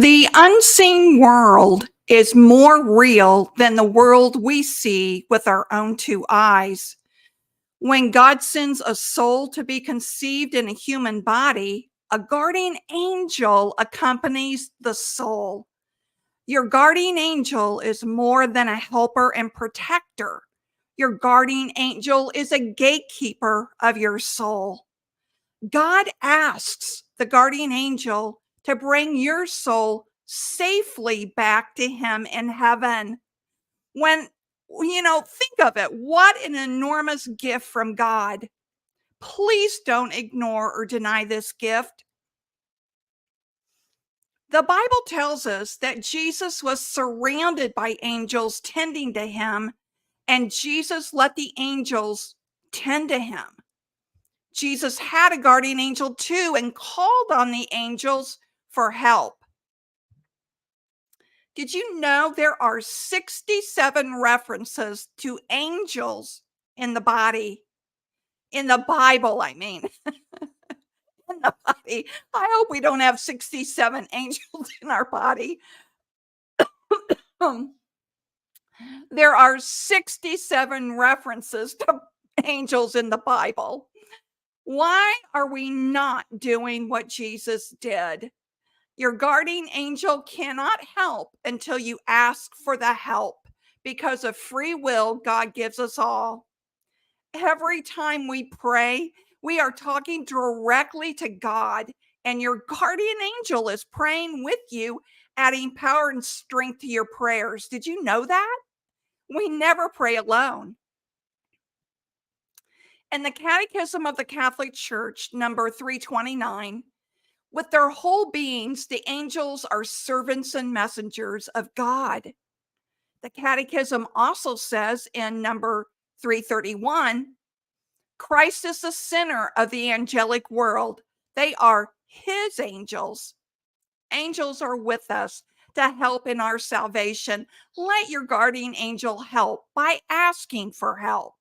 The unseen world is more real than the world we see with our own two eyes. When God sends a soul to be conceived in a human body, a guardian angel accompanies the soul. Your guardian angel is more than a helper and protector. Your guardian angel is a gatekeeper of your soul. God asks the guardian angel to bring your soul safely back to him in heaven. Think of it. What an enormous gift from God. Please don't ignore or deny this gift. The Bible tells us that Jesus was surrounded by angels tending to him, and Jesus let the angels tend to him. Jesus had a guardian angel too and called on the angels for help. Did you know there are 67 references to angels in the body? In the Bible, I mean. In the body. I hope we don't have 67 angels in our body. There are 67 references to angels in the Bible. Why are we not doing what Jesus did? Your guardian angel cannot help until you ask for the help. Because of free will, God gives us all. Every time we pray, we are talking directly to God, and your guardian angel is praying with you, adding power and strength to your prayers. Did you know that? We never pray alone. In the Catechism of the Catholic Church, number 329, with their whole beings, the angels are servants and messengers of God. The Catechism also says in number 331, Christ is the center of the angelic world. They are his angels. Angels are with us to help in our salvation. Let your guardian angel help by asking for help.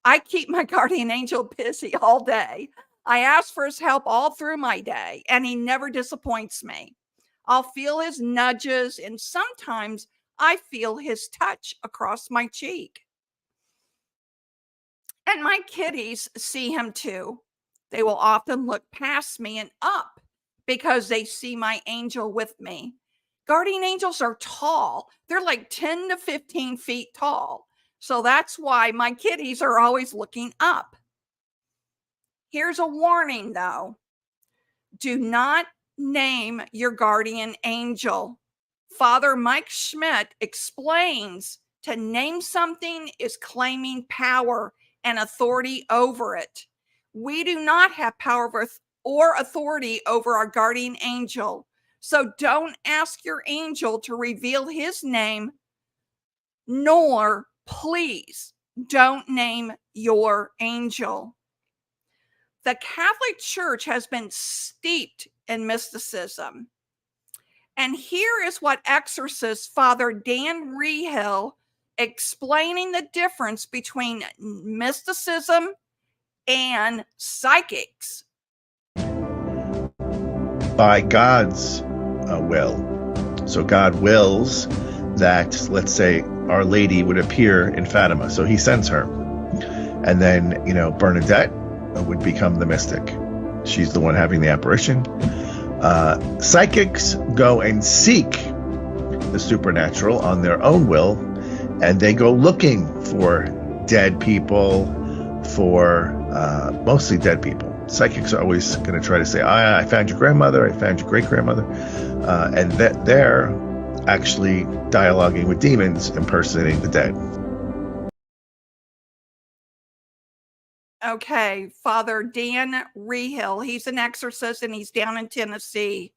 I keep my guardian angel busy all day. I ask for his help all through my day, and he never disappoints me. I'll feel his nudges, and sometimes I feel his touch across my cheek. And my kitties see him too. They will often look past me and up because they see my angel with me. Guardian angels are tall. They're like 10 to 15 feet tall. So that's why my kitties are always looking up. Here's a warning though. Do not name your guardian angel. Father Mike Schmidt explains to name something is claiming power and authority over it. We do not have power or authority over our guardian angel. So don't ask your angel to reveal his name, nor please don't name your angel. The Catholic Church has been steeped in mysticism. And here is what exorcist Father Dan Rehill explaining the difference between mysticism and psychics. By God's will. So God wills that, let's say, Our Lady would appear in Fatima. So he sends her. And then, Bernadette would become the mystic. She's the one having the apparition. Psychics go and seek the supernatural on their own will, and they go looking for dead people, for mostly dead people. Psychics are always going to try to say, I found your grandmother, I found your great-grandmother, and that they're actually dialoguing with demons, impersonating the dead. Okay, Father Dan Rehill, he's an exorcist and he's down in Tennessee.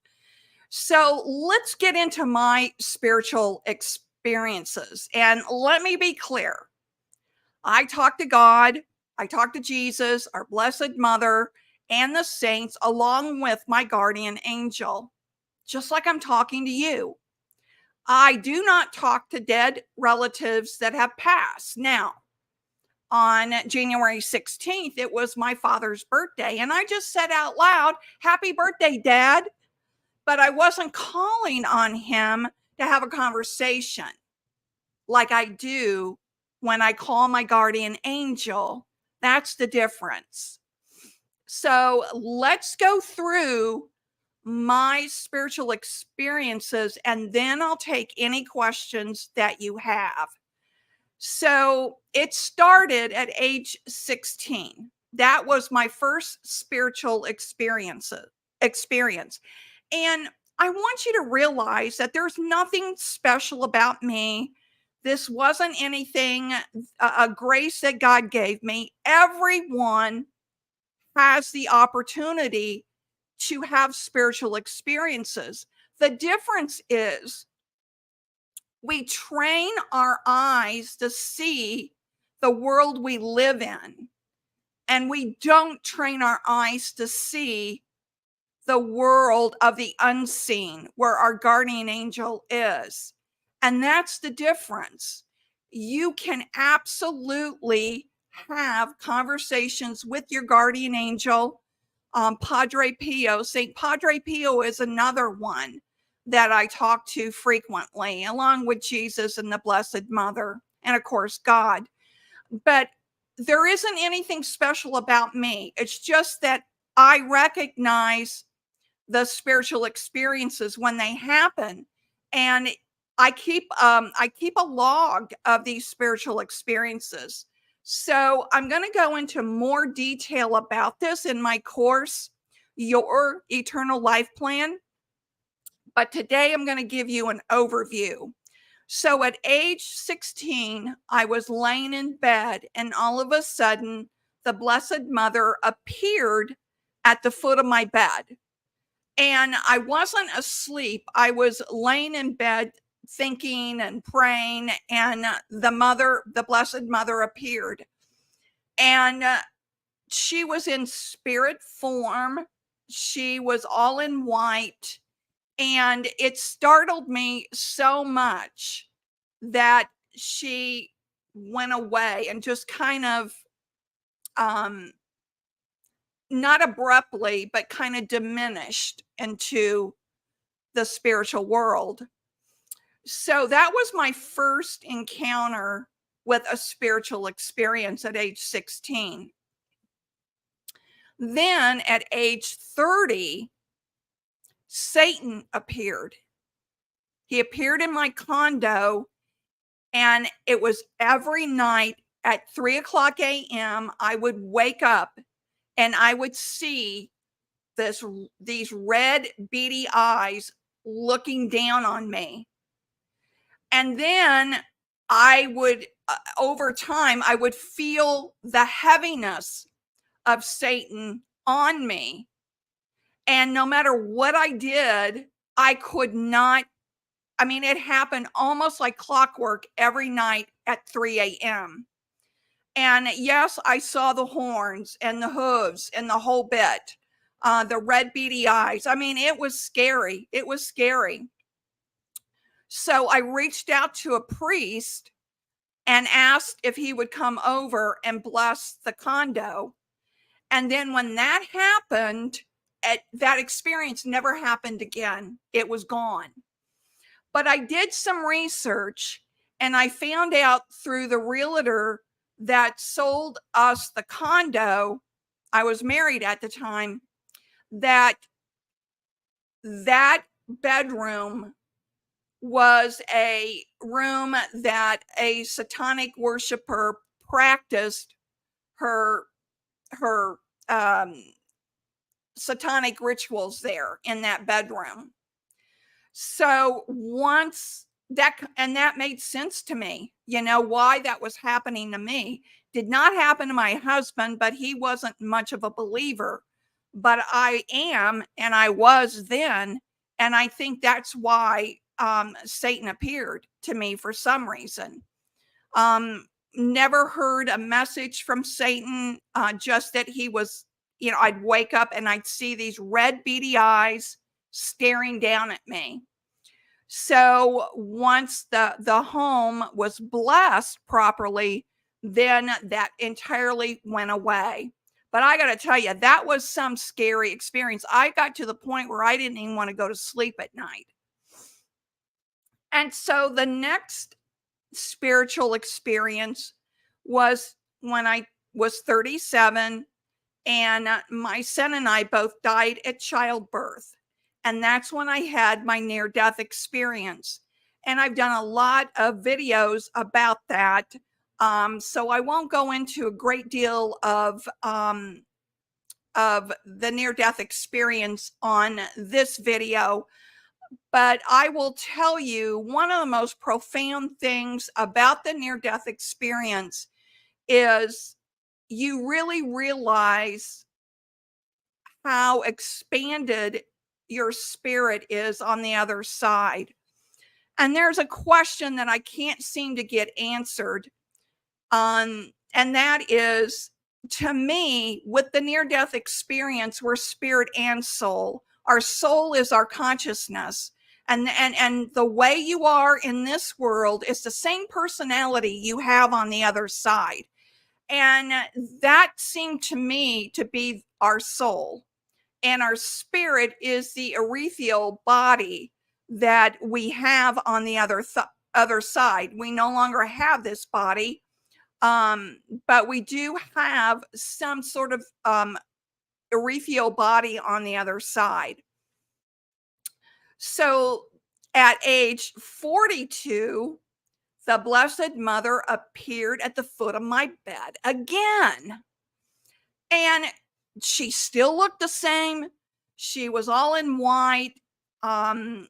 So let's get into my spiritual experiences. And let me be clear. I talk to God, I talk to Jesus, our Blessed Mother, and the saints, along with my guardian angel, just like I'm talking to you. I do not talk to dead relatives that have passed. Now, on January 16th, it was my father's birthday. And I just said out loud, Happy birthday, Dad. but I wasn't calling on him to have a conversation like I do when I call my guardian angel. That's the difference. So let's go through my spiritual experiences, and then I'll take any questions that you have. So it started at age 16. That was my first spiritual experience. And I want you to realize that there's nothing special about me. This wasn't anything, a grace that God gave me. Everyone has the opportunity to have spiritual experiences. The difference is we train our eyes to see the world we live in, and we don't train our eyes to see the world of the unseen where our guardian angel is. And that's the difference. You can absolutely have conversations with your guardian angel. Padre Pio, St. Padre Pio is another one that I talk to frequently, along with Jesus and the Blessed Mother, and of course, God. But there isn't anything special about me. It's just that I recognize the spiritual experiences when they happen, and I keep a log of these spiritual experiences. So I'm going to go into more detail about this in my course, Your Eternal Life Plan. But today I'm going to give you an overview. So at age 16, I was laying in bed, and all of a sudden, the Blessed Mother appeared at the foot of my bed. And I wasn't asleep. I was laying in bed thinking and praying, and the Blessed Mother appeared. And she was in spirit form. She was all in white. And it startled me so much that she went away and just kind of, not abruptly, but kind of diminished into the spiritual world. So that was my first encounter with a spiritual experience at age 16. Then at age 30, Satan appeared. He appeared in my condo, and it was every night at 3:00 a.m. I would wake up and I would see these red beady eyes looking down on me. And then I would, over time, I would feel the heaviness of Satan on me. And no matter what I did, I could not, I mean, it happened almost like clockwork every night at 3 a.m. And yes, I saw the horns and the hooves and the whole bit, the red beady eyes. I mean, it was scary. It was scary. So I reached out to a priest and asked if he would come over and bless the condo. And then when that happened, that experience never happened again. It was gone. But I did some research, and I found out through the realtor that sold us the condo, I was married at the time, that bedroom was a room that a satanic worshiper practiced her satanic rituals there in that bedroom. So once that made sense to me, why that was happening to me. Did not happen to my husband, but he wasn't much of a believer. But I am, and I was then, and I think that's why Satan appeared to me for some reason. Never heard a message from Satan, just that he was, I'd wake up and I'd see these red beady eyes staring down at me. So once the home was blessed properly, then that entirely went away. But I got to tell you, that was some scary experience. I got to the point where I didn't even want to go to sleep at night. And so the next spiritual experience was when I was 37, and my son and I both died at childbirth. And that's when I had my near death experience. And I've done a lot of videos about that. So I won't go into a great deal of the near death experience on this video. But I will tell you, one of the most profound things about the near death experience is you really realize how expanded your spirit is on the other side. And there's a question that I can't seem to get answered. And that is, to me, with the near death experience, we're spirit and soul. Our soul is our consciousness. And the way you are in this world is the same personality you have on the other side. And that seemed to me to be our soul. And our spirit is the ethereal body that we have on the other side. We no longer have this body, but we do have some sort of ethereal body on the other side. So at age 42, the Blessed Mother appeared at the foot of my bed again. And she still looked the same. She was all in white, kind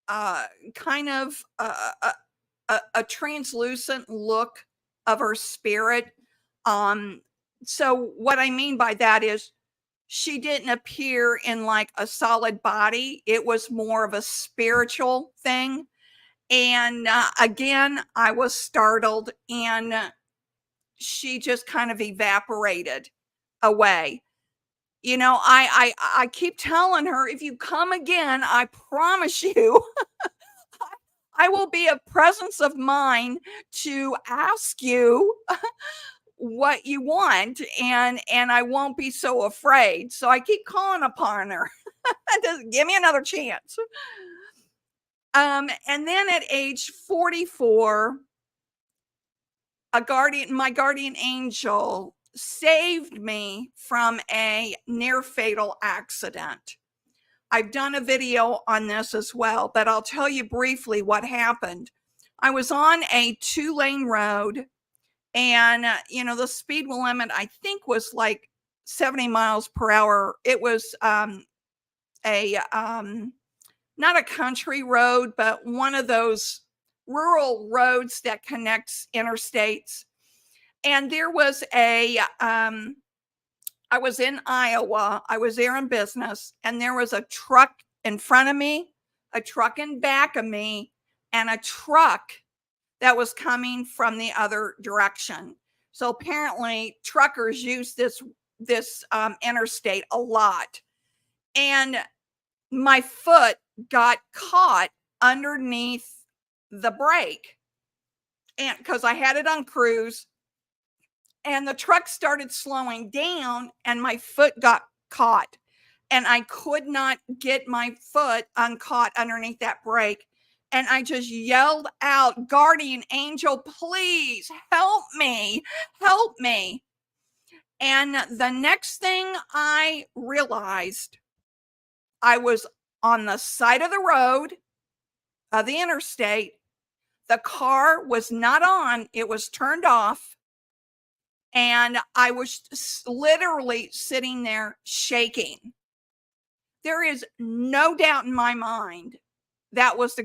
of a translucent look of her spirit. So what I mean by that is she didn't appear in like a solid body. It was more of a spiritual thing. And again, I was startled, and she just kind of evaporated away. You know, I keep telling her, if you come again, I promise you, I will be a presence of mind to ask you what you want, and I won't be so afraid. So I keep calling upon her. Just give me another chance. And then at age 44, my guardian angel saved me from a near fatal accident. I've done a video on this as well, but I'll tell you briefly what happened. I was on a 2-lane road, and the speed limit I think was like 70 miles per hour. It was a not a country road, but one of those rural roads that connects interstates. And there was I was in Iowa. I was there in business, and there was a truck in front of me, a truck in back of me, and a truck that was coming from the other direction. So apparently truckers use this interstate a lot. And my foot got caught underneath the brake, and because I had it on cruise, and the truck started slowing down, and my foot got caught, and I could not get my foot uncaught underneath that brake. And I just yelled out, "Guardian angel, please help me, help me." And the next thing I realized, I was on the side of the road of the interstate. The car was not on, it was turned off. And I was literally sitting there shaking. There is no doubt in my mind that was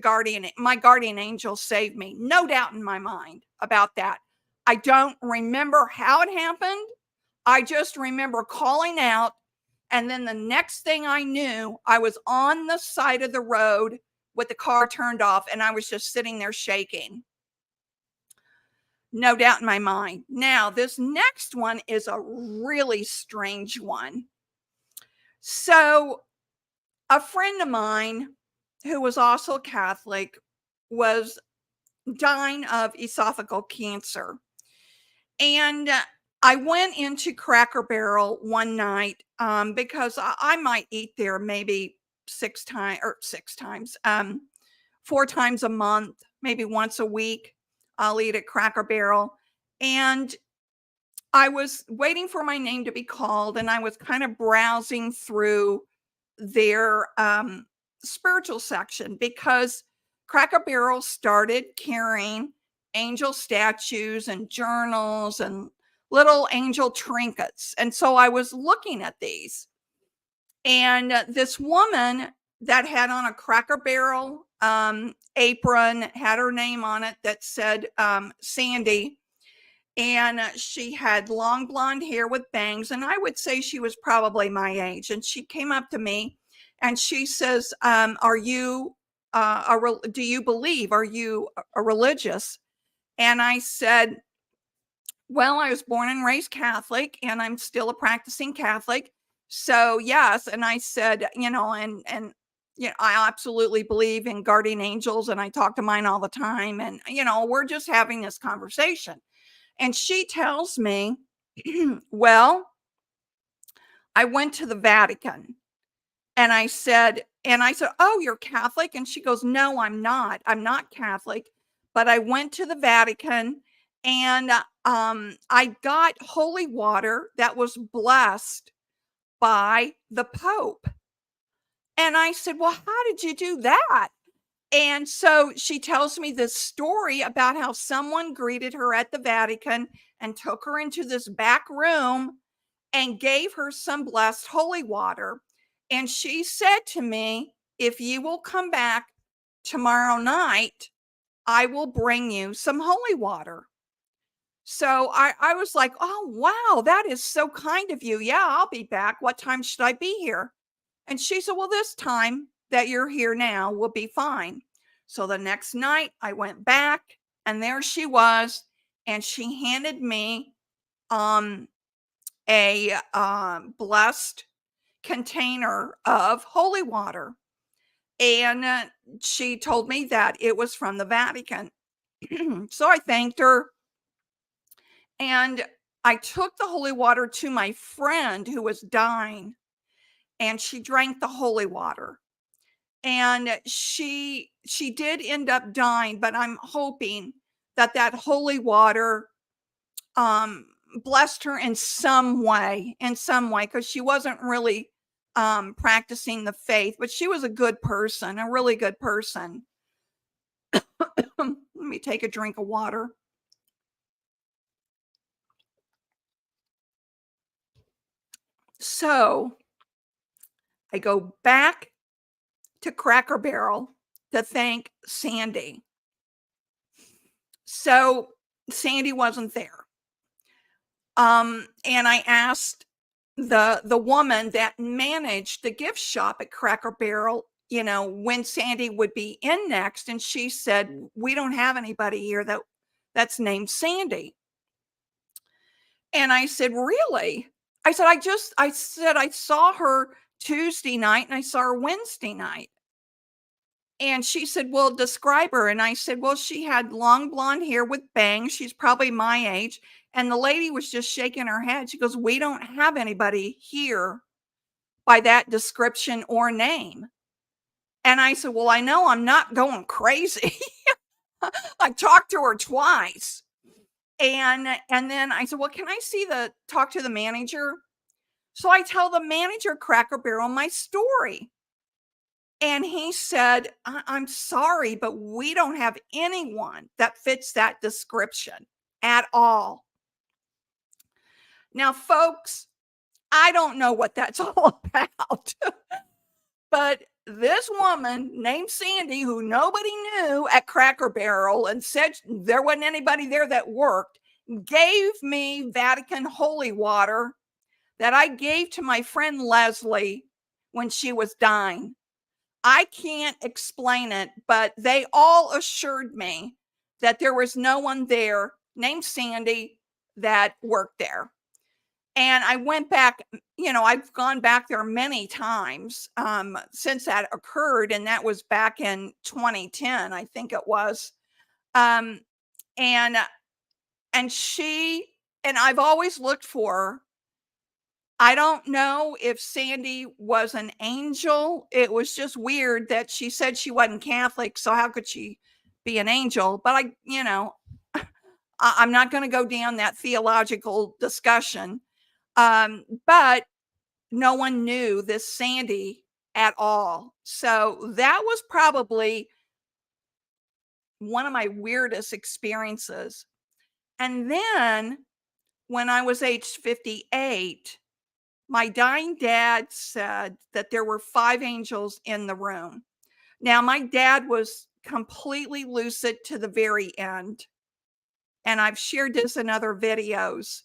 my guardian angel saved me. No doubt in my mind about that. I don't remember how it happened. I just remember calling out. And then the next thing I knew, I was on the side of the road with the car turned off, and I was just sitting there shaking. No doubt in my mind. Now, this next one is a really strange one. So, a friend of mine who was also Catholic was dying of esophageal cancer. And I went into Cracker Barrel one night because I might eat there maybe 6 times, 4 times a month, maybe once a week. I'll eat at Cracker Barrel. And I was waiting for my name to be called, and I was kind of browsing through their spiritual section because Cracker Barrel started carrying angel statues and journals and little angel trinkets. And so I was looking at these, and this woman that had on a Cracker Barrel apron had her name on it that said Sandy, and she had long blonde hair with bangs, and I would say she was probably my age. And she came up to me and she says, are you do you believe, are you a religious? And I said, well, I was born and raised Catholic, and I'm still a practicing Catholic, so yes. And I said, I absolutely believe in guardian angels, and I talk to mine all the time, and we're just having this conversation. And she tells me, well, I went to the Vatican. And I said, oh, you're Catholic? And she goes, no, I'm not. I'm not Catholic, but I went to the Vatican, and I got holy water that was blessed by the Pope. And I said, well, how did you do that? And so she tells me this story about how someone greeted her at the Vatican and took her into this back room and gave her some blessed holy water. And she said to me, if you will come back tomorrow night, I will bring you some holy water. So I was like, oh, wow, that is so kind of you. Yeah, I'll be back. What time should I be here? And she said, well, this time that you're here now will be fine. So the next night I went back, and there she was, and she handed me a blessed container of holy water. And she told me that it was from the Vatican. So I thanked her, and I took the holy water to my friend who was dying, and she drank the holy water. And she did end up dying, but I'm hoping that that holy water blessed her in some way, because she wasn't really practicing the faith, but she was a good person, a really good person. Let me take a drink of water. So I go back to Cracker Barrel to thank Sandy. So Sandy wasn't there. And I asked the woman that managed the gift shop at Cracker Barrel, when Sandy would be in next, and she said, we don't have anybody here that's named Sandy. And I said, really? I said, I saw her Tuesday night, and I saw her Wednesday night. And she said, well, describe her. And I said, well, she had long blonde hair with bangs. She's probably my age. And the lady was just shaking her head. She goes, we don't have anybody here by that description or name. And I said, well, I know I'm not going crazy. I talked to her twice. And then I said, well, can I talk to the manager? So I tell the manager, Cracker Barrel, my story. And he said, I'm sorry, but we don't have anyone that fits that description at all. Now, folks, I don't know what that's all about, but this woman named Sandy, who nobody knew at Cracker Barrel and said there wasn't anybody there that worked, gave me Vatican holy water that I gave to my friend Leslie when she was dying. I can't explain it, but they all assured me that there was no one there named Sandy that worked there. And I went back, I've gone back there many times since that occurred. And that was back in 2010, I think it was. And she and I've always looked for her. I don't know if Sandy was an angel. It was just weird that she said she wasn't Catholic, so how could she be an angel? But I'm not going to go down that theological discussion. But no one knew this Sandy at all. So that was probably one of my weirdest experiences. And then when I was age 58, my dying dad said that there were 5 angels in the room. Now, my dad was completely lucid to the very end, and I've shared this in other videos.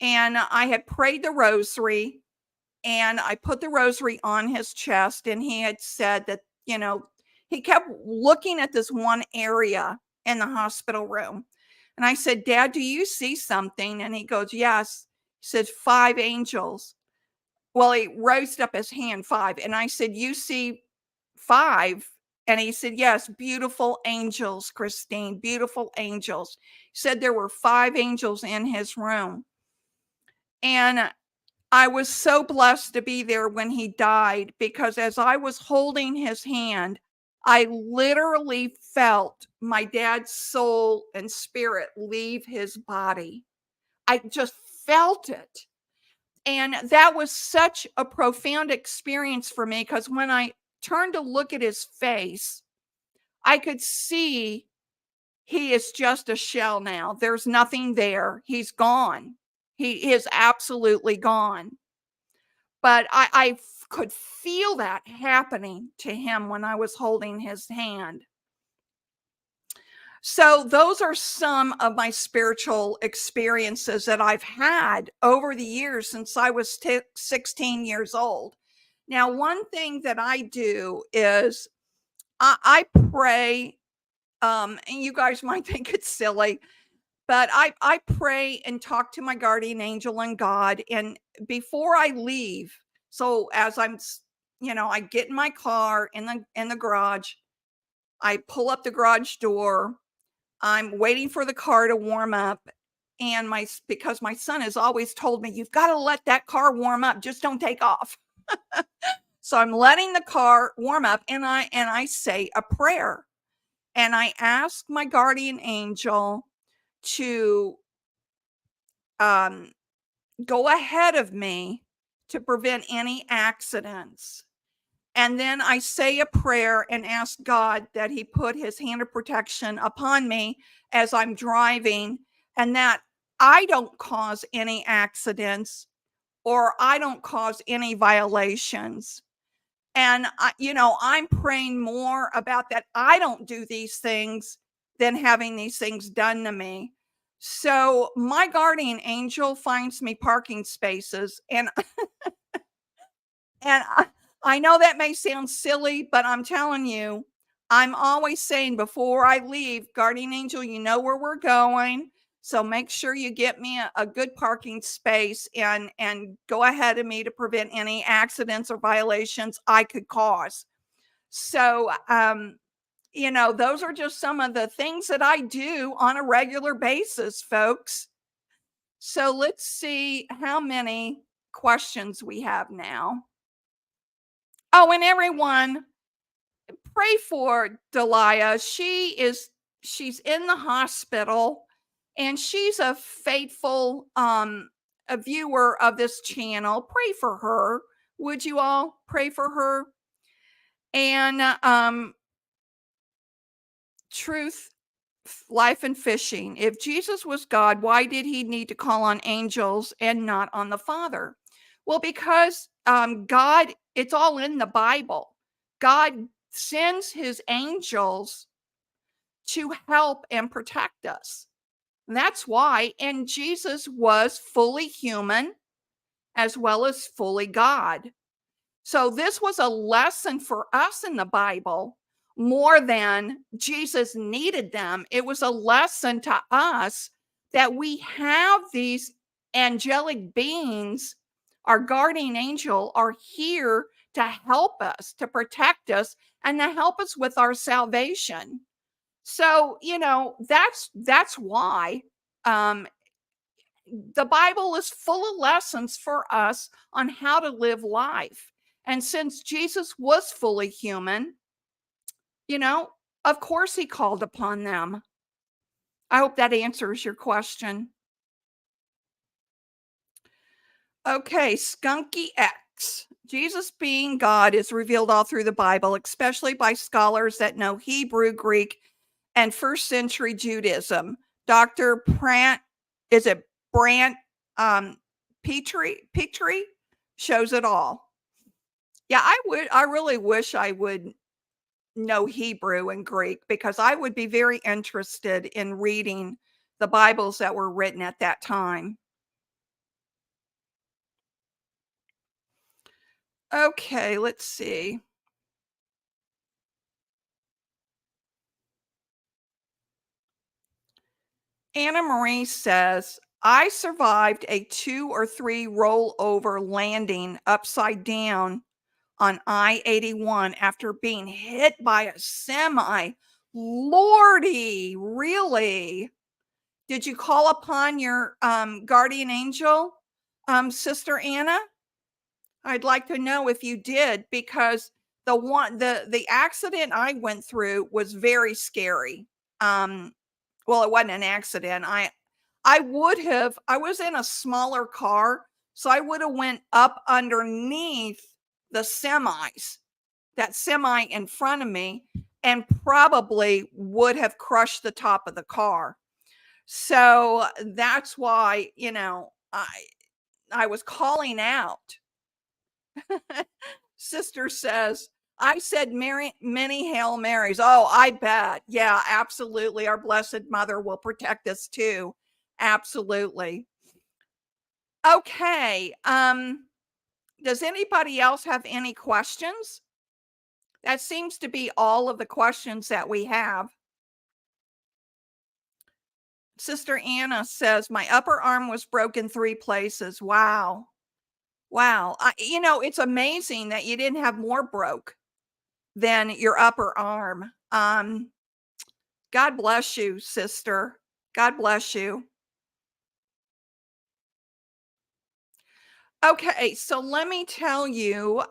And I had prayed the rosary, and I put the rosary on his chest, and he had said that, he kept looking at this one area in the hospital room. And I said, "Dad, do you see something?" And he goes, "Yes." He said, "5 angels." Well, he raised up his hand, 5. And I said, "You see 5?" And he said, "Yes, beautiful angels, Christine, beautiful angels." He said there were 5 angels in his room. And I was so blessed to be there when he died, because as I was holding his hand, I literally felt my dad's soul and spirit leave his body. I just felt it. And that was such a profound experience for me, because when I turned to look at his face, I could see he is just a shell now. There's nothing there. He's gone. He is absolutely gone. But I could feel that happening to him when I was holding his hand. So those are some of my spiritual experiences that I've had over the years since I was 16 years old. Now, one thing that I do is I pray, and you guys might think it's silly, but I pray and talk to my guardian angel and God. And before I leave, so as I get in my car in the garage, I pull up the garage door. I'm waiting for the car to warm up, and because my son has always told me, "You've got to let that car warm up. Just don't take off." So I'm letting the car warm up, and I say a prayer, and I ask my guardian angel to go ahead of me to prevent any accidents. And then I say a prayer and ask God that he put his hand of protection upon me as I'm driving, and that I don't cause any accidents, or I don't cause any violations. And I'm praying more about that I don't do these things than having these things done to me. So my guardian angel finds me parking spaces, and I know that may sound silly, but I'm telling you, I'm always saying before I leave, "Guardian angel, you know where we're going. So make sure you get me a good parking space, and go ahead of me to prevent any accidents or violations I could cause." So, those are just some of the things that I do on a regular basis, folks. So let's see how many questions we have now. Oh, and everyone, pray for Delia. She's in the hospital, and she's a faithful a viewer of this channel. Pray for her. Would you all pray for her? And truth, life, and fishing. If Jesus was God, why did he need to call on angels and not on the Father? Well, because God, it's all in the Bible. God sends his angels to help and protect us. And that's why. And Jesus was fully human as well as fully God. So this was a lesson for us in the Bible more than Jesus needed them. It was a lesson to us that we have these angelic beings. Our guardian angel are here to help us, to protect us, and to help us with our salvation. So, that's why, um, the Bible is full of lessons for us on how to live life. And since Jesus was fully human, you know, of course he called upon them. I hope that answers your question. Okay, Skunky X. Jesus being God is revealed all through the Bible, especially by scholars that know Hebrew, Greek, and first century Judaism. Dr. Prant, is it Brant Petrie shows it all. Yeah, I really wish I would know Hebrew and Greek, because I would be very interested in reading the Bibles that were written at that time. Okay, let's see. Anna Marie says, I survived a 2 or 3 rollover landing upside down on I-81 after being hit by a semi. Lordy, really? Did you call upon your guardian angel, Sister Anna? I'd like to know if you did, because the accident I went through was very scary. Well, it wasn't an accident. I was in a smaller car, so I would have went up underneath the semis, that semi in front of me, and probably would have crushed the top of the car. So that's why, I was calling out. Sister says, I said many Hail Marys. Oh, I bet. Yeah, absolutely. Our Blessed Mother will protect us too. Absolutely. Okay. Does anybody else have any questions? That seems to be all of the questions that we have. Sister Anna says, my upper arm was broken 3 places. Wow. Wow. It's amazing that you didn't have more broke than your upper arm. God bless you, sister. God bless you. Okay, so let me tell you,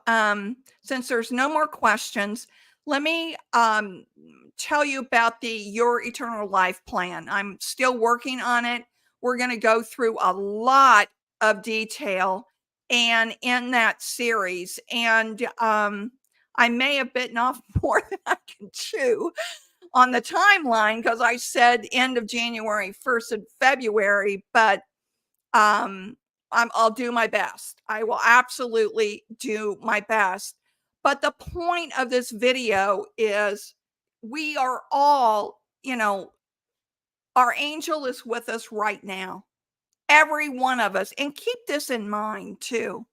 since there's no more questions, let me tell you about the Your Eternal Life plan. I'm still working on it. We're going to go through a lot of detail and in that series. And I may have bitten off more than I can chew on the timeline, because I said end of January, 1st of February, but I'll do my best. I will absolutely do my best. But the point of this video is, we are all, our angel is with us right now. Every one of us. And keep this in mind too.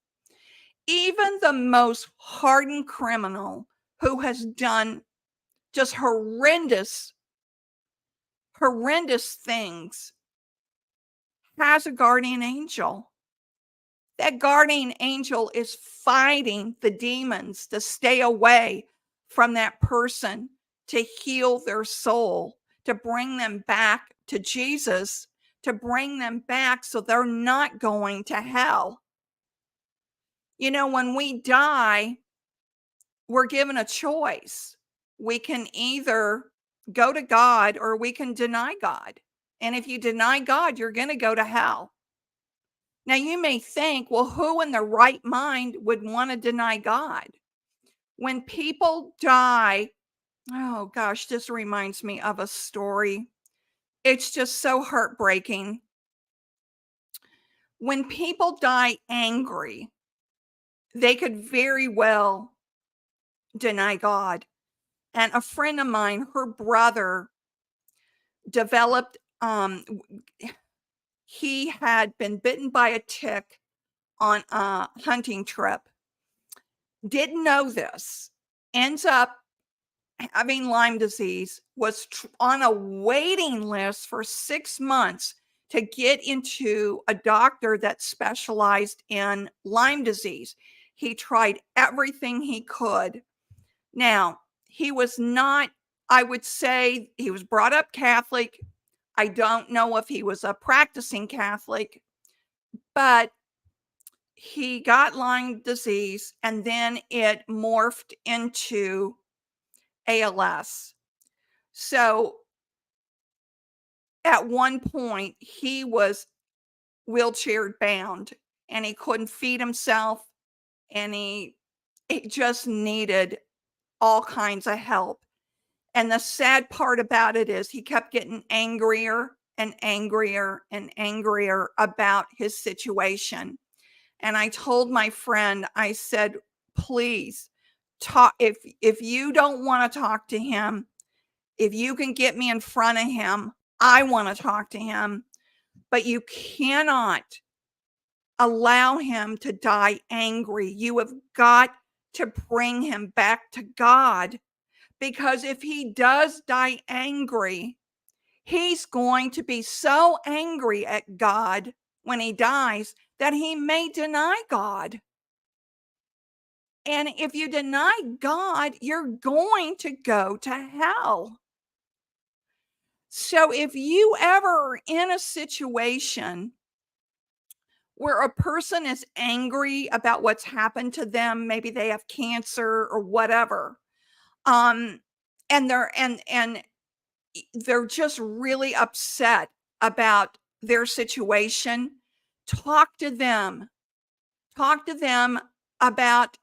Even the most hardened criminal who has done just horrendous things has a guardian angel. That guardian angel is fighting the demons to stay away from that person, to heal their soul, to bring them back to Jesus, to bring them back so they're not going to hell. When we die, we're given a choice. We can either go to God or we can deny God. And if you deny God, you're going to go to hell. Now, you may think, well, who in their right mind would want to deny God? When people die, oh gosh, this reminds me of a story. It's just so heartbreaking. When people die angry, they could very well deny God. And a friend of mine, her brother developed, he had been bitten by a tick on a hunting trip. Didn't know this. Ends up having Lyme disease, was on a waiting list for 6 months to get into a doctor that specialized in Lyme disease. He tried everything he could. Now, he was not, I would say he was brought up Catholic. I don't know if he was a practicing Catholic. but he got Lyme disease and then it morphed into ALS. So at one point, he was wheelchair bound and he couldn't feed himself and he just needed all kinds of help. And the sad part about it is he kept getting angrier and angrier and angrier about his situation. And I told my friend, I said, please talk. If you don't want to talk to him, if you can get me in front of him, I want to talk to him, but you cannot allow him to die angry. You have got to bring him back to God, because if he does die angry, he's going to be so angry at God when he dies that he may deny God. And if you deny God, you're going to go to hell. So if you ever are in a situation where a person is angry about what's happened to them, maybe they have cancer or whatever, and they're just really upset about their situation, talk to them. Talk to them about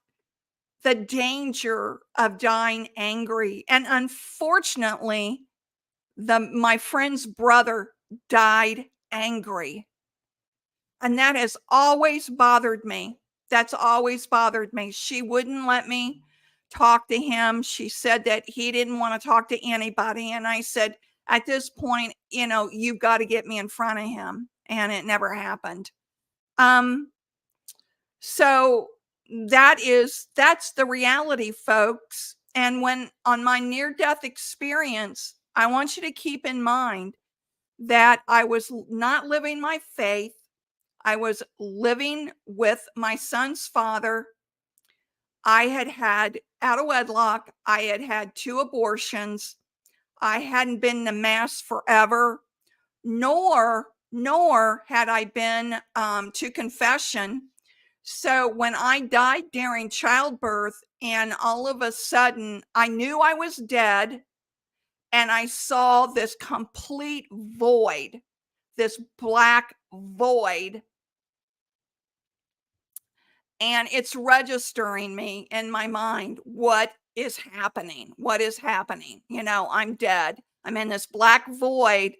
the danger of dying angry. And unfortunately, my friend's brother died angry. And that has always bothered me. That's always bothered me. She wouldn't let me talk to him. She said that he didn't want to talk to anybody. And I said, at this point, you've got to get me in front of him. And it never happened. So that's the reality, folks. And when on my near-death experience, I want you to keep in mind that I was not living my faith. I was living with my son's father. I had out of wedlock, I had 2 abortions. I hadn't been to mass forever, nor had I been to confession. So when I died during childbirth and all of a sudden I knew I was dead and I saw this complete void, this black void, and it's registering me in my mind, what is happening? What is happening? I'm dead. I'm in this black void.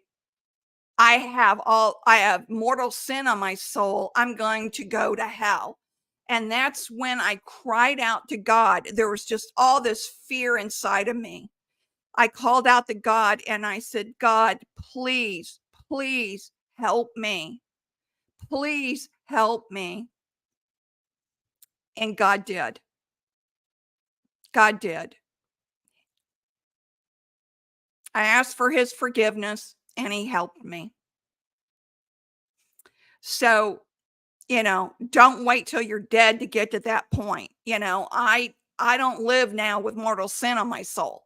I have mortal sin on my soul. I'm going to go to hell. And that's when I cried out to God. There was just all this fear inside of me. I called out to God and I said, God, please, please help me. Please help me. And God did. God did. I asked for his forgiveness and he helped me. So, don't wait till you're dead to get to that point. I don't live now with mortal sin on my soul.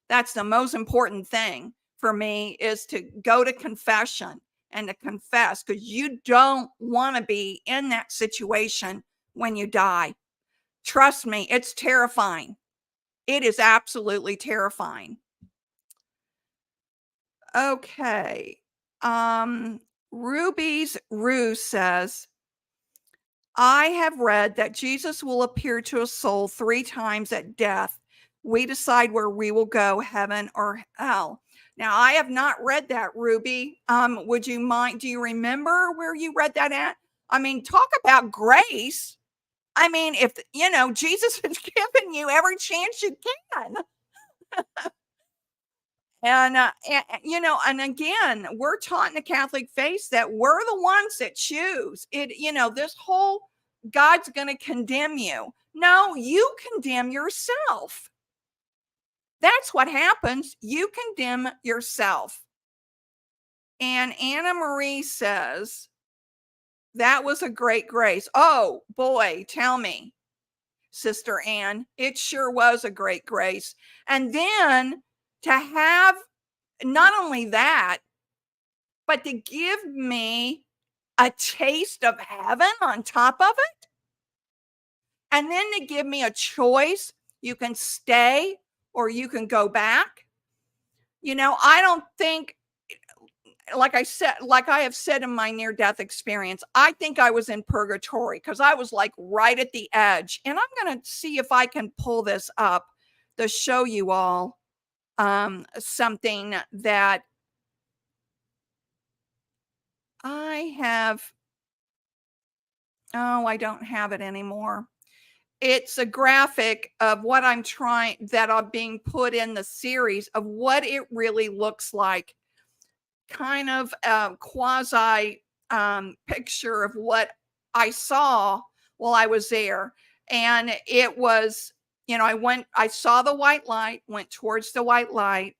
That's the most important thing for me, is to go to confession and to confess, because you don't want to be in that situation when you die. Trust me, it's terrifying. It is absolutely terrifying. Okay. Ruby's Rue says, I have read that Jesus will appear to a soul 3 times at death. We decide where we will go, heaven or hell. Now, I have not read that, Ruby. Would you mind? Do you remember where you read that at? I mean, talk about grace. I mean, if, Jesus has given you every chance you can. And again, we're taught in the Catholic faith that we're the ones that choose it. This whole God's going to condemn you. No, you condemn yourself. That's what happens. You condemn yourself. And Anna Marie says, that was a great grace. Oh boy, tell me, Sister Ann, it sure was a great grace. And then to have not only that, but to give me a taste of heaven on top of it. And then to give me a choice, you can stay or you can go back. I don't think, like I have said in my near death experience, I think I was in purgatory because I was like right at the edge. And I'm going to see if I can pull this up to show you all something that I have. Oh, I don't have it anymore. It's a graphic of what that are being put in the series of what it really looks like. Kind of a quasi picture of what I saw while I was there. And it was, I saw the white light, went towards the white light.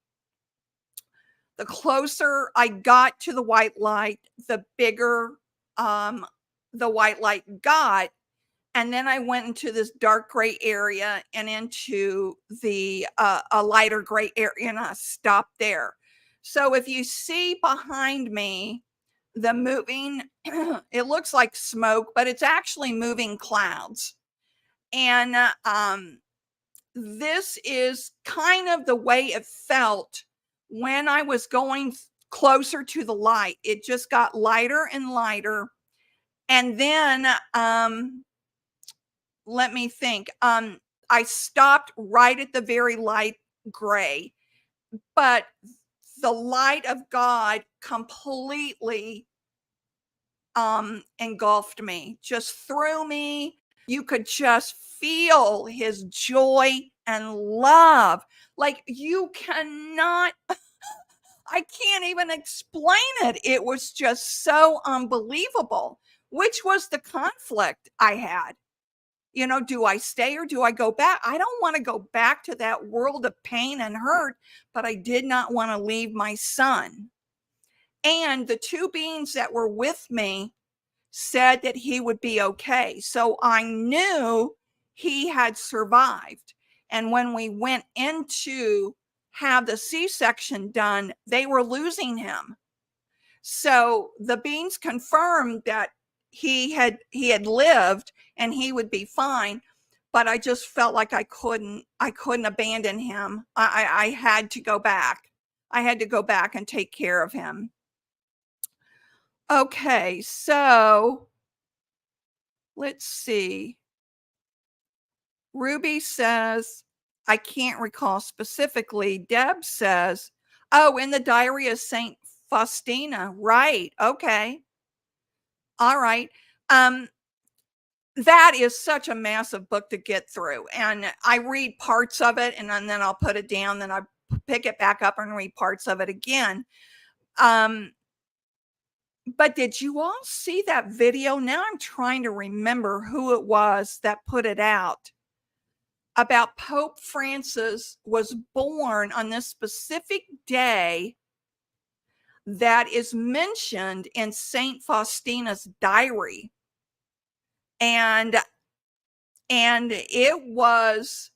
The closer I got to the white light, the bigger the white light got. And then I went into this dark gray area and into a lighter gray area, and I stopped there. So if you see behind me, the moving, it looks like smoke, but it's actually moving clouds. And this is kind of the way it felt when I was going closer to the light. It just got lighter and lighter. And then, let me think. I stopped right at the very light gray, but the light of God completely engulfed me, just threw me. You could just feel his joy and love. Like you cannot, I can't even explain it. It was just so unbelievable, which was the conflict I had. Do I stay or do I go back? I don't want to go back to that world of pain and hurt, but I did not want to leave my son. And the two beings that were with me said that he would be okay. So I knew he had survived. And when we went in to have the C-section done, they were losing him. So the beings confirmed that he had lived and he would be fine, but I just felt like I couldn't abandon him. I had to go back. I had to go back and take care of him. Okay, so let's see. Ruby says, I can't recall specifically. Deb says, oh, in the Diary of Saint Faustina. Right. Okay. All right. That is such a massive book to get through. And I read parts of it and then I'll put it down. Then I pick it back up and read parts of it again. But did you all see that video? Now I'm trying to remember who it was that put it out about Pope Francis was born on this specific day that is mentioned in Saint Faustina's diary. And it was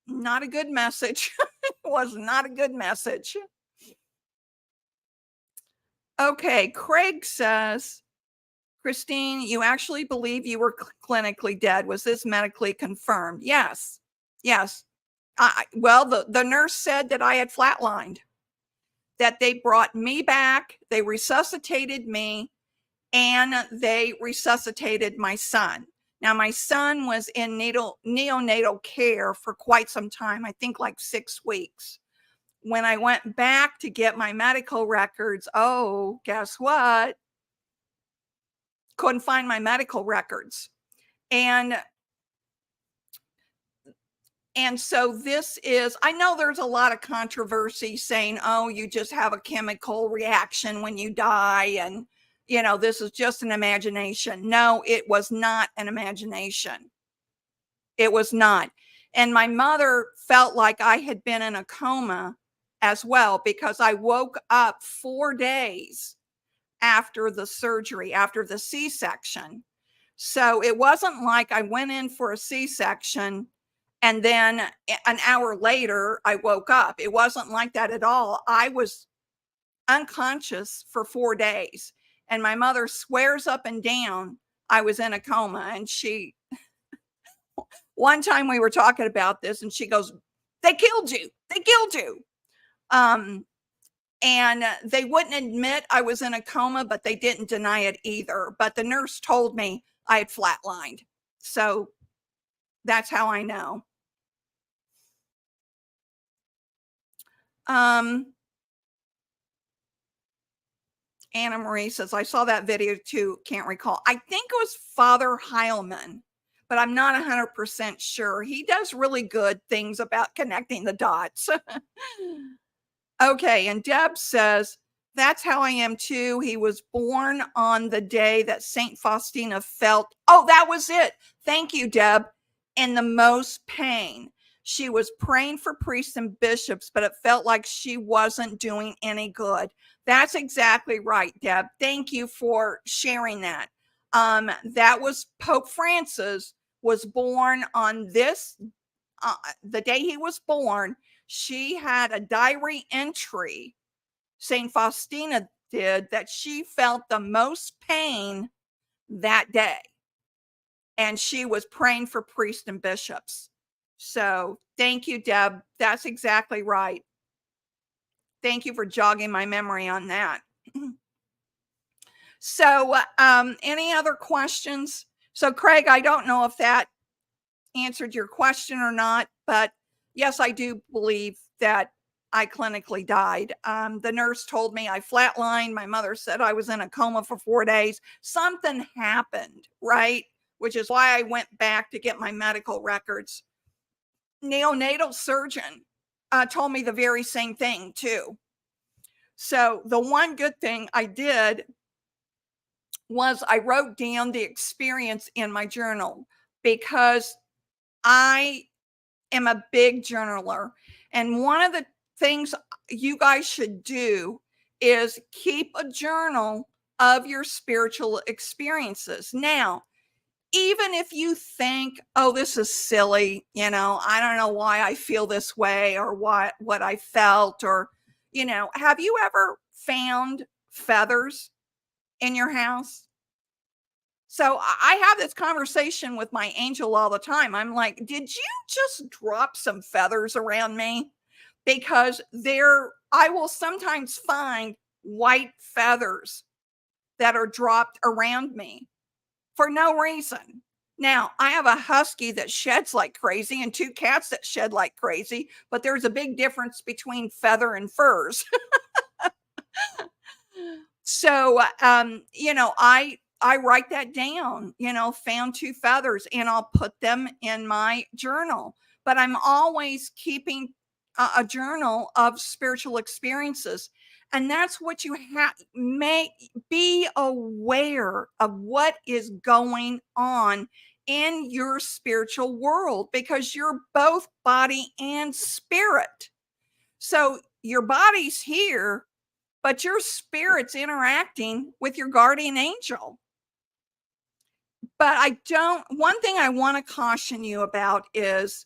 not a good message. It was not a good message. Okay, Craig says, Christine, you actually believe you were clinically dead. Was this medically confirmed? Yes. Well, the nurse said that I had flatlined, that they brought me back, they resuscitated me, and they resuscitated my son. Now, my son was in neonatal care for quite some time, I think like 6 weeks. When I went back to get my medical records, oh, guess what? Couldn't find my medical records. And so this is, I know there's a lot of controversy saying, oh, you just have a chemical reaction when you die. And, this is just an imagination. No, it was not an imagination. It was not. And my mother felt like I had been in a coma as well, because I woke up 4 days after the surgery, after the C-section. So it wasn't like I went in for a C-section and then an hour later I woke up. It wasn't like that at all. I was unconscious for 4 days. And my mother swears up and down I was in a coma. And one time we were talking about this and she goes, they killed you. They killed you. And they wouldn't admit I was in a coma, but they didn't deny it either. But the nurse told me I had flatlined. So that's how I know. Anna Marie says, I saw that video too. Can't recall. I think it was Father Heilman, but I'm not 100% sure. He does really good things about connecting the dots. Okay. And Deb says, that's how I am too. He was born on the day that St. Faustina felt, oh, that was it. Thank you, Deb. In the most pain. She was praying for priests and bishops, but it felt like she wasn't doing any good. That's exactly right, Deb. Thank you for sharing that. That was Pope Francis was born on this, the day he was born. She had a diary entry, St. Faustina did, that she felt the most pain that day. And she was praying for priests and bishops. So thank you, Deb. That's exactly right. Thank you for jogging my memory on that. So any other questions? So Craig, I don't know if that answered your question or not, but yes, I do believe that I clinically died. The nurse told me I flatlined. My mother said I was in a coma for 4 days. Something happened, right? Which is why I went back to get my medical records. Neonatal surgeon told me the very same thing too. So the one good thing I did was I wrote down the experience in my journal because I am a big journaler. And one of the things you guys should do is keep a journal of your spiritual experiences. Now, even if you think, oh, this is silly, I don't know why I feel this way or what I felt, or, have you ever found feathers in your house? So I have this conversation with my angel all the time. I'm like, did you just drop some feathers around me? Because I will sometimes find white feathers that are dropped around me for no reason. Now, I have a husky that sheds like crazy and 2 cats that shed like crazy, but there's a big difference between feather and furs. So, I write that down, found 2 feathers, and I'll put them in my journal. But I'm always keeping a journal of spiritual experiences. And that's what you may be aware of what is going on in your spiritual world, because you're both body and spirit. So your body's here, but your spirit's interacting with your guardian angel. But one thing I want to caution you about is,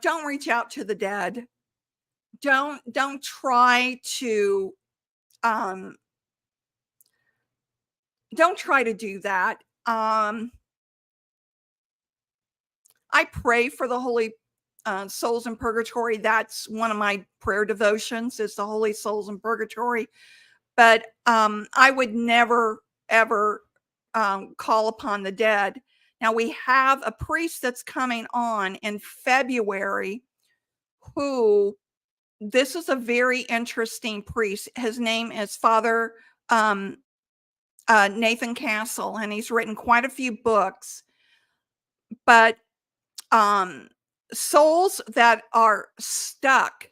don't reach out to the dead. Don't try to, don't try to do that. I pray for the holy souls in purgatory. That's one of my prayer devotions, is the holy souls in purgatory. But I would never, ever call upon the dead. Now, we have a priest that's coming on in February who, this is a very interesting priest. His name is Father Nathan Castle, and he's written quite a few books. But souls that are stuck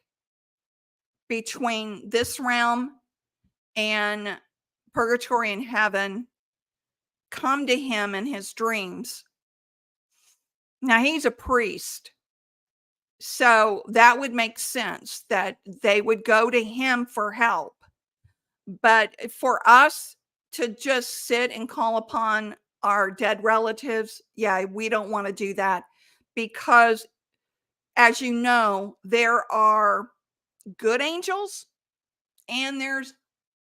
between this realm and purgatory and heaven come to him in his dreams. Now, he's a priest, so that would make sense that they would go to him for help. But for us to just sit and call upon our dead relatives, yeah, we don't want to do that, because, as you know, there are good angels and there's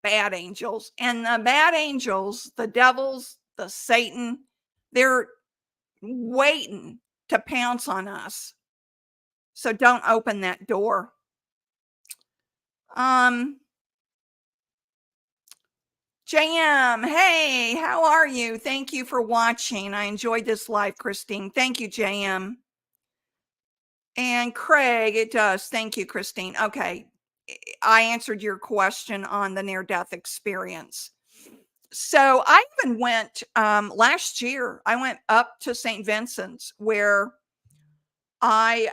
bad angels. And the bad angels, the devils, the Satan, they're waiting to pounce on us. So don't open that door. JM, hey, how are you? Thank you for watching. I enjoyed this live, Christine. Thank you, JM. And Craig, it does. Thank you, Christine. Okay. I answered your question on the near-death experience. So I even went last year, I went up to St. Vincent's where I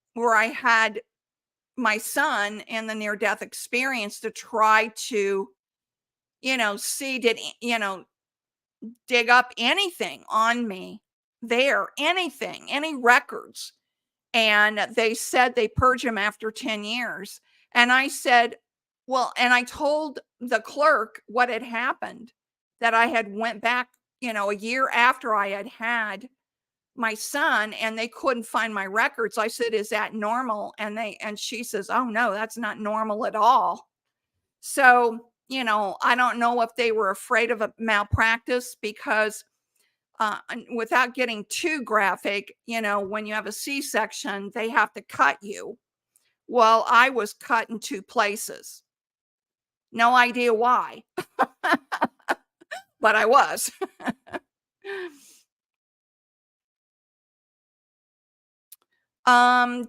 had my son and the near-death experience to try to, see, dig up anything on me there, anything, any records. And they said they purge him after 10 years. And I said, well, and I told the clerk what had happened, that I had went back, a year after I had my son, and they couldn't find my records. I said, is that normal? And she says, oh no, that's not normal at all. So, I don't know if they were afraid of a malpractice because without getting too graphic, when you have a C-section, they have to cut you. Well, I was cut in 2 places. No idea why, but I was.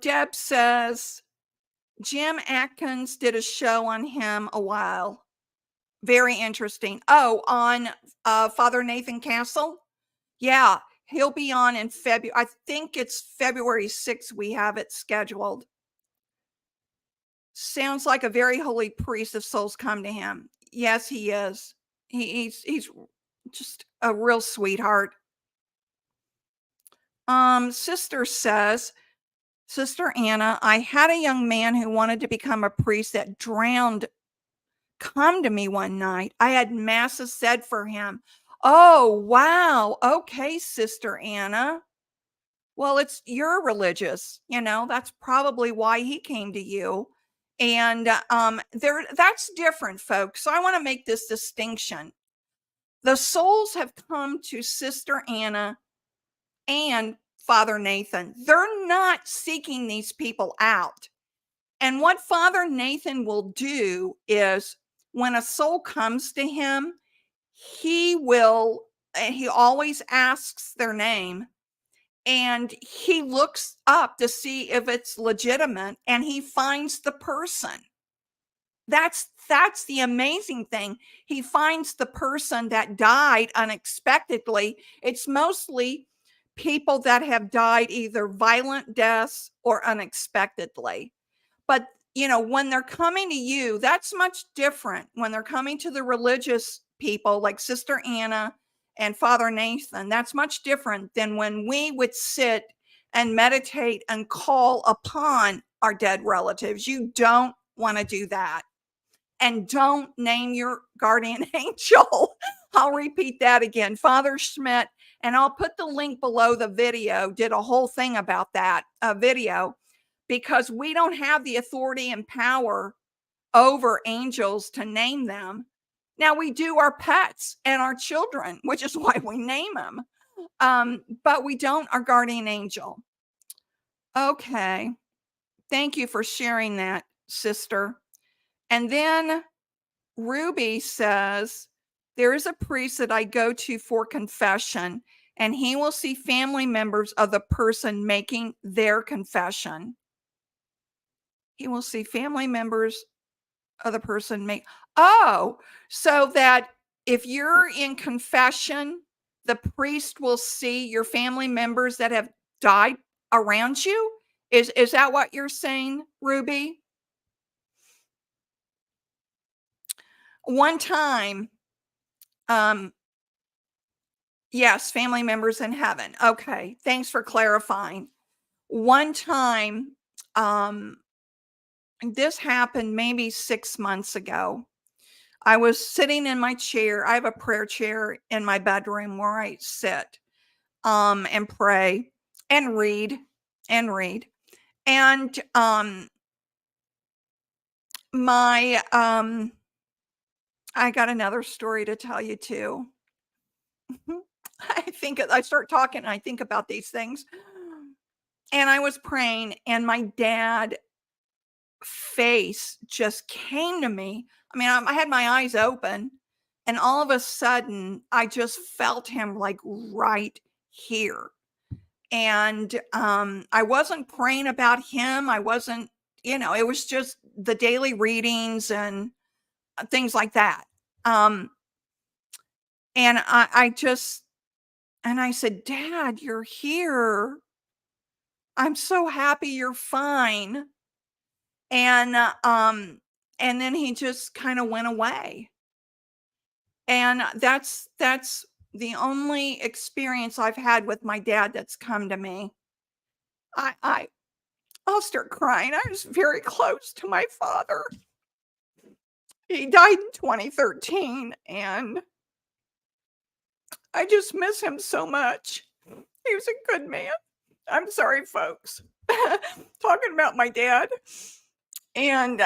Deb says, Jim Atkins did a show on him a while. Very interesting. Oh, on Father Nathan Castle? Yeah, he'll be on in February. I think it's February 6th. We have it scheduled. Sounds like a very holy priest if souls come to him. Yes, he is. He's just a real sweetheart. Sister says, Sister Anna, I had a young man who wanted to become a priest that drowned come to me one night. I had masses said for him. Oh, wow. Okay, Sister Anna. Well, you're religious, that's probably why he came to you. And that's different, folks. So I want to make this distinction. The souls have come to Sister Anna and Father Nathan. They're not seeking these people out. And what Father Nathan will do is when a soul comes to him, he always asks their name and he looks up to see if it's legitimate and he finds the person. That's the amazing thing. He finds the person that died unexpectedly. It's mostly people that have died either violent deaths or unexpectedly. But, when they're coming to you, that's much different. When they're coming to the religious people like Sister Anna and Father Nathan, that's much different than when we would sit and meditate and call upon our dead relatives. You don't want to do that. And don't name your guardian angel. I'll repeat that again. Father Schmidt, and I'll put the link below the video, did a whole thing about that video, because we don't have the authority and power over angels to name them. Now we do our pets and our children, which is why we name them. But we don't our guardian angel. Okay. Thank you for sharing that, sister. And then Ruby says, there is a priest that I go to for confession, and he will see family members of the person making their confession. He will see family members of the person make. Oh, so that if you're in confession, the priest will see your family members that have died around you. Is that what you're saying, Ruby? One time, yes, family members in heaven. Okay, thanks for clarifying. One time, this happened maybe 6 months ago. I was sitting in my chair. I have a prayer chair in my bedroom where I sit and pray and read. And My, I got another story to tell you too. I start talking and I think about these things. And I was praying and my dad face just came to me. I mean, I had my eyes open and all of a sudden I just felt him like right here. And I wasn't praying about him. I wasn't, it was just the daily readings and things like that. Um, and I said, Dad, you're here. I'm so happy you're fine. And and then he just kind of went away. And that's the only experience I've had with my dad that's come to me. I I I'll start crying. I was very close to my father. He died in 2013 and I just miss him so much. He was a good man. I'm sorry, folks. Talking about my dad. And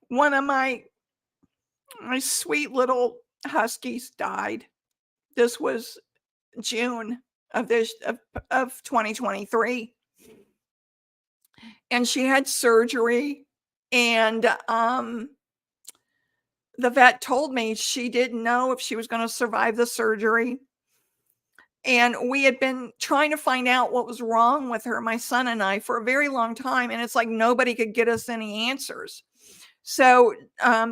one of my sweet little huskies died. This was June of 2023. And she had surgery and the vet told me she didn't know if she was going to survive the surgery. And we had been trying to find out what was wrong with her, my son and I, for a very long time. And it's like nobody could get us any answers. So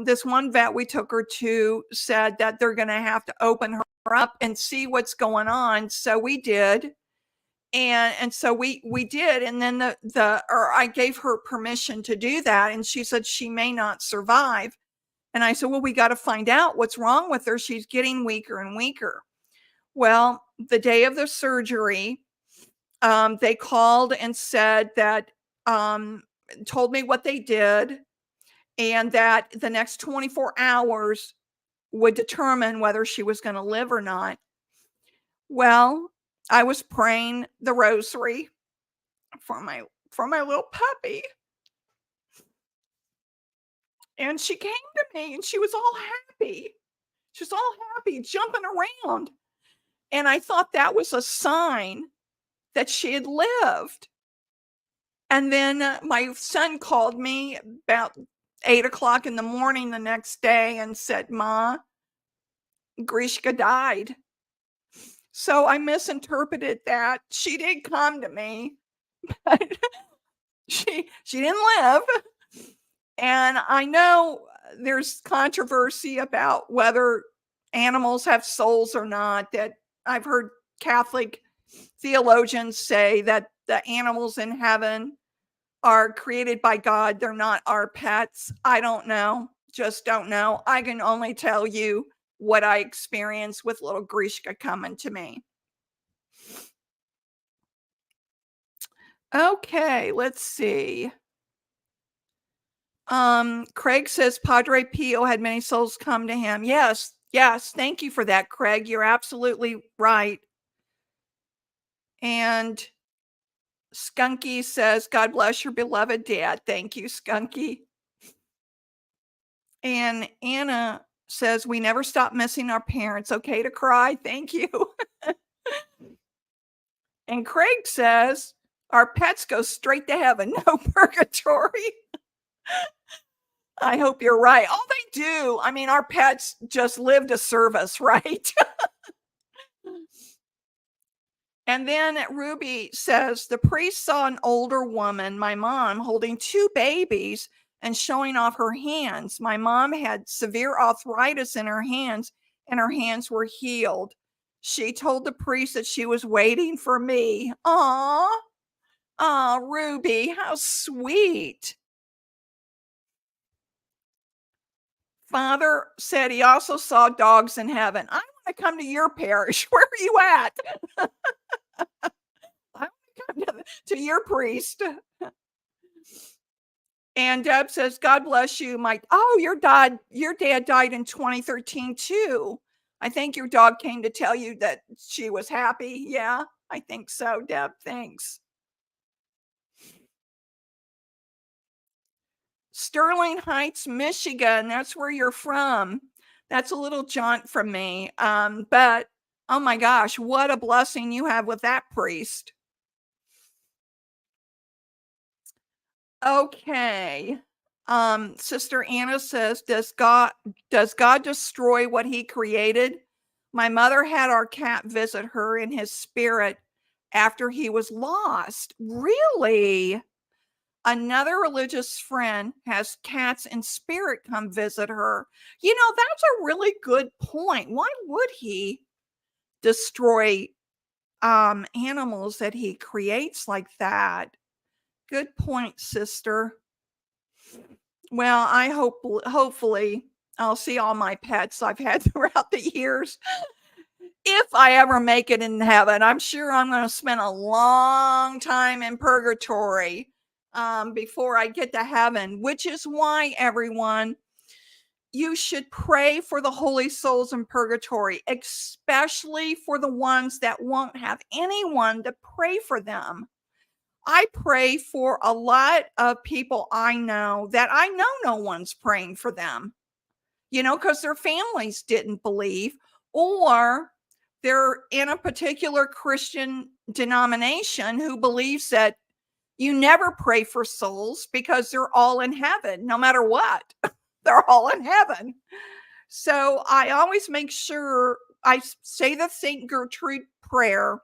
this one vet we took her to said that they're going to have to open her up and see what's going on. So we did. And so we did. And then I gave her permission to do that. And she said she may not survive. And I said, well, we got to find out what's wrong with her. She's getting weaker and weaker. Well, the day of the surgery, they called and said that, told me what they did and that the next 24 hours would determine whether she was going to live or not. Well, I was praying the rosary for my little puppy. And she came to me and she was all happy. She was all happy, jumping around. And I thought that was a sign that she had lived. And then my son called me about 8 o'clock in the morning the next day and said, Ma, Grishka died. So I misinterpreted that. She did come to me, but she didn't live. And I know there's controversy about whether animals have souls or not. That I've heard Catholic theologians say that the animals in heaven are created by God. They're not our pets. I don't know. Just don't know. I can only tell you what I experienced with little Grishka coming to me. Okay, let's see. Craig says Padre Pio had many souls come to him. Yes, yes. Thank you for that, Craig. You're absolutely right. And Skunky says, God bless your beloved dad. Thank you, Skunky. And Anna says, we never stop missing our parents. Okay to cry. Thank you. And Craig says, our pets go straight to heaven, no purgatory. I hope you're right. Oh, they do. I mean, our pets just live to serve us, right? And then Ruby says, the priest saw an older woman, my mom, holding two babies and showing off her hands. My mom had severe arthritis in her hands and her hands were healed. She told the priest that she was waiting for me. Aw, aw, Ruby, how sweet. Father said he also saw dogs in heaven. I want to come to your parish. Where are you at? I want to come to your priest. And Deb says, God bless you, Mike. Oh, your dad died in 2013 too. I think your dog came to tell you that she was happy. Yeah, I think so, Deb. Thanks. Sterling Heights, Michigan. That's where you're from. That's a little jaunt from me. But oh my gosh, what a blessing you have with that priest. Okay. Sister Anna says, does God destroy what he created? My mother had our cat visit her in his spirit after he was lost. Really? Another religious friend has cats in spirit come visit her. That's a really good point. Why would he destroy animals that he creates like that? Good point, sister. Well, hopefully I'll see all my pets I've had throughout the years. If I ever make it in heaven, I'm sure I'm going to spend a long time in purgatory before I get to heaven, which is why, everyone, you should pray for the holy souls in purgatory, especially for the ones that won't have anyone to pray for them. I pray for a lot of people I know that I know no one's praying for them, because their families didn't believe, or they're in a particular Christian denomination who believes that you never pray for souls because they're all in heaven, no matter what. They're all in heaven. So I always make sure I say the St. Gertrude prayer.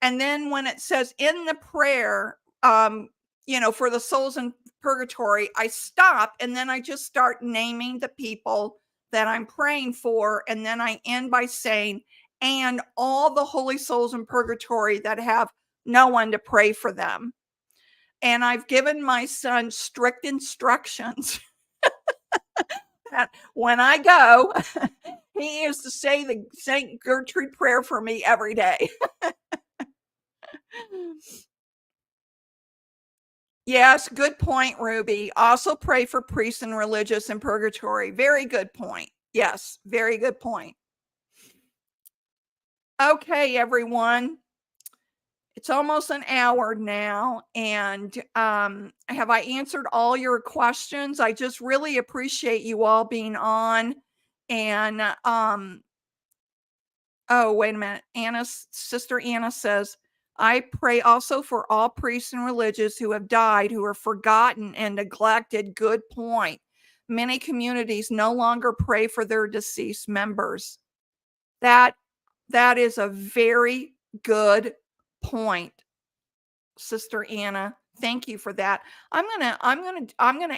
And then when it says in the prayer, for the souls in purgatory, I stop and then I just start naming the people that I'm praying for. And then I end by saying, and all the holy souls in purgatory that have no one to pray for them. And I've given my son strict instructions that when I go, he is to say the St. Gertrude prayer for me every day. Yes, good point, Ruby. Also pray for priests and religious in purgatory. Very good point. Yes, very good point. Okay, everyone. It's almost an hour now. And have I answered all your questions? I just really appreciate you all being on. And oh, wait a minute. Sister Anna says, I pray also for all priests and religious who have died, who are forgotten and neglected. Good point. Many communities no longer pray for their deceased members. That is a very good point, Sister Anna. Thank you for that. I'm gonna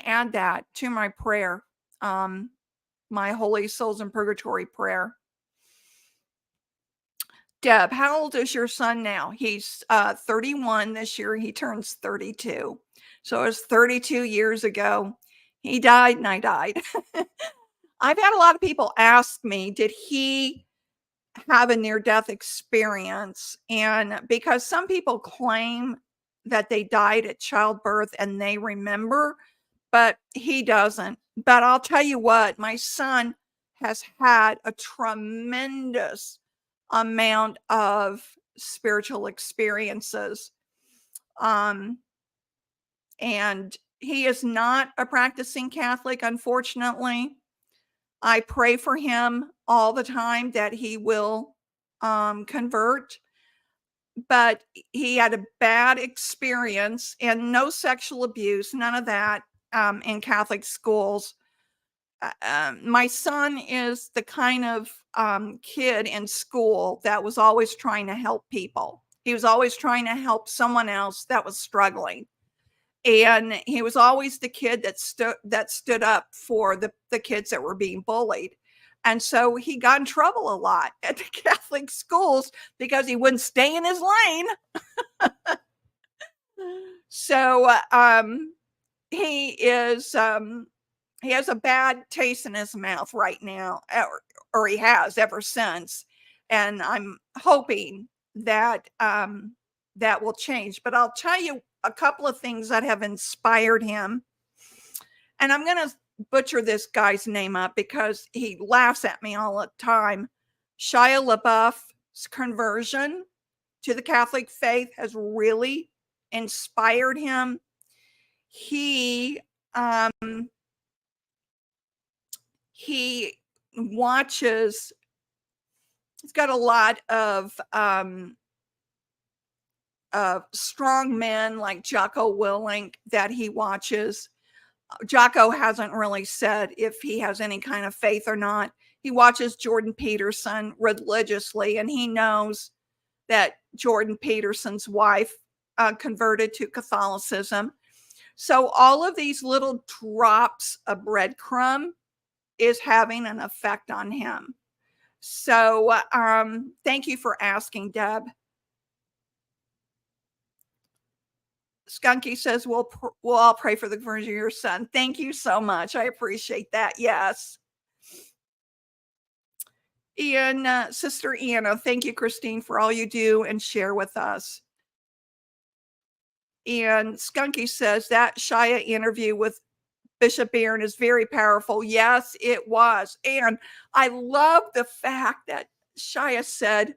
add that to my prayer, my Holy Souls in Purgatory prayer. Deb, how old is your son now? He's 31 this year. He turns 32. So it was 32 years ago. He died and I died. I've had a lot of people ask me, did he have a near-death experience? And because some people claim that they died at childbirth and they remember, but he doesn't. But I'll tell you what, my son has had a tremendous amount of spiritual experiences. And he is not a practicing Catholic, unfortunately. I pray for him all the time that he will convert, but he had a bad experience and no sexual abuse, none of that in Catholic schools. My son is the kind of kid in school that was always trying to help people. He was always trying to help someone else that was struggling. And he was always the kid that stood up for the kids that were being bullied. And so he got in trouble a lot at the Catholic schools because he wouldn't stay in his lane. So he has a bad taste in his mouth right now, or he has ever since. And I'm hoping that that will change. But I'll tell you a couple of things that have inspired him. And I'm going to butcher this guy's name up because he laughs at me all the time. Shia LaBeouf's conversion to the Catholic faith has really inspired him. He he watches, he's got a lot of strong men like Jocko Willink that he watches. Jocko hasn't really said if he has any kind of faith or not. He watches Jordan Peterson religiously, and he knows that Jordan Peterson's wife converted to Catholicism. So all of these little drops of breadcrumb is having an effect on him. So thank you for asking, Deb. Skunky says, we'll all pray for the conversion of your son. Thank you so much. I appreciate that. Yes. Ian, Sister Anna, thank you, Christine, for all you do and share with us. And Skunky says that Shia interview with Bishop Barron is very powerful. Yes, it was. And I love the fact that Shia said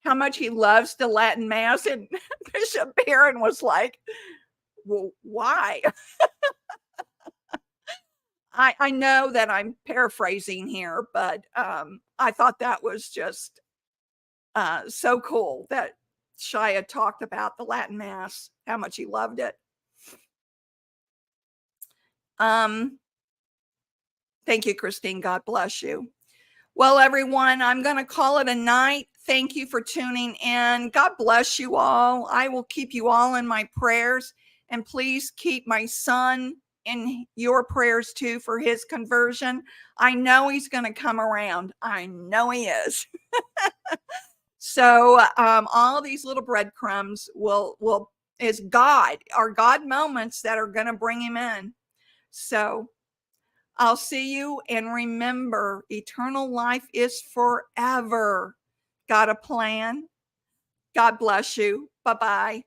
how much he loves the Latin Mass, and Bishop Barron was like, well, why? I know that I'm paraphrasing here, but I thought that was just so cool that Shia talked about the Latin Mass, how much he loved it. Thank you, Christine. God bless you. Well, everyone, I'm going to call it a night. Thank you for tuning in. God bless you all. I will keep you all in my prayers, and please keep my son in your prayers too for his conversion. I know he's going to come around. I know he is. So all these little breadcrumbs is God, are God moments that are going to bring him in. So I'll see you, and remember, eternal life is forever. Got a plan? God bless you. Bye-bye.